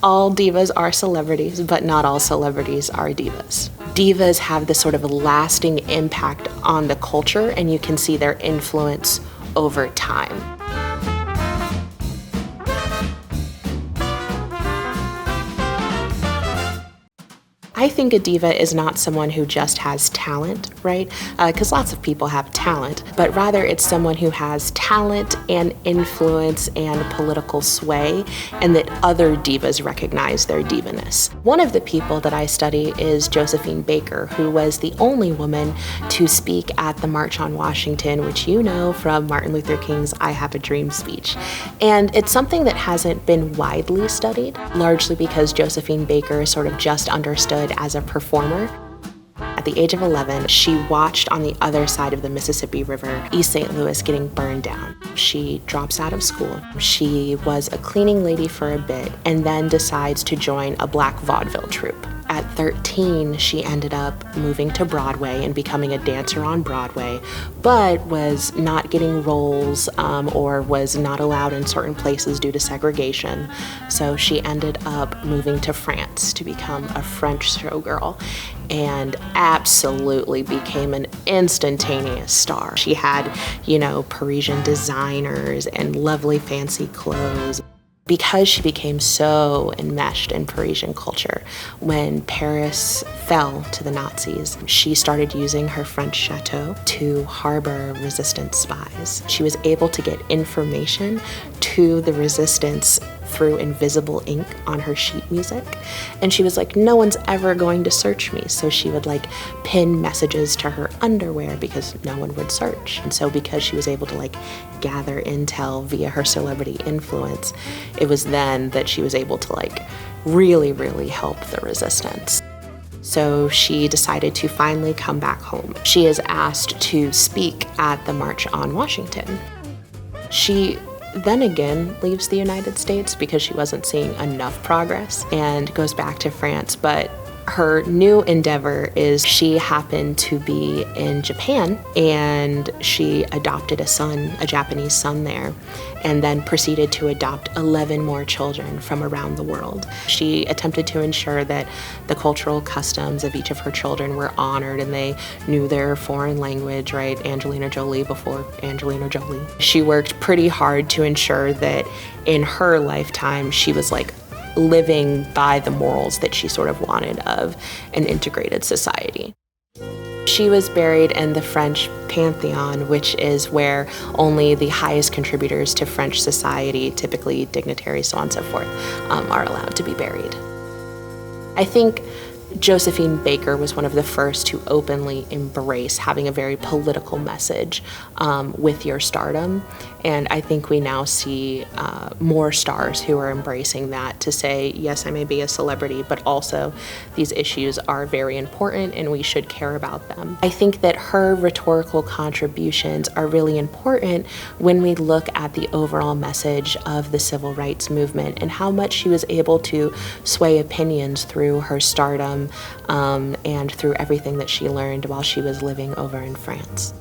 All divas are celebrities, but not all celebrities are divas. Divas have this sort of lasting impact on the culture, and you can see their influence over time. I think a diva is not someone who just has talent, right? Because lots of people have talent, but rather it's someone who has talent and influence and political sway, and that other divas recognize their divaness. One of the people that I study is Josephine Baker, who was the only woman to speak at the March on Washington, which you know from Martin Luther King's I Have a Dream speech. And it's something that hasn't been widely studied, largely because Josephine Baker is sort of just understood as a performer. At the age of 11, she watched on the other side of the Mississippi River, East St. Louis, getting burned down. She drops out of school. She was a cleaning lady for a bit and then decides to join a black vaudeville troupe. At 13, she ended up moving to Broadway and becoming a dancer on Broadway, but was not getting roles or was not allowed in certain places due to segregation. So she ended up moving to France to become a French showgirl and absolutely became an instantaneous star. She had, Parisian designers and lovely fancy clothes. Because she became so enmeshed in Parisian culture, when Paris fell to the Nazis, she started using her French chateau to harbor resistance spies. She was able to get information to the resistance through invisible ink on her sheet music. And she was like, no one's ever going to search me. So she would pin messages to her underwear because no one would search. And so because she was able to gather intel via her celebrity influence, it was then that she was able to really, really help the resistance. So she decided to finally come back home. She is asked to speak at the March on Washington. She then again leaves the United States because she wasn't seeing enough progress and goes back to France. But her new endeavor is she happened to be in Japan and she adopted a Japanese son there, and then proceeded to adopt 11 more children from around the world. She attempted to ensure that the cultural customs of each of her children were honored and they knew their foreign language, right? Angelina Jolie before Angelina Jolie. She worked pretty hard to ensure that in her lifetime she was living by the morals that she sort of wanted of an integrated society. She was buried in the French Pantheon, which is where only the highest contributors to French society, typically dignitaries, so on and so forth, are allowed to be buried. I think Josephine Baker was one of the first to openly embrace having a very political message with your stardom. And I think we now see more stars who are embracing that to say, yes, I may be a celebrity, but also these issues are very important and we should care about them. I think that her rhetorical contributions are really important when we look at the overall message of the civil rights movement and how much she was able to sway opinions through her stardom and through everything that she learned while she was living over in France.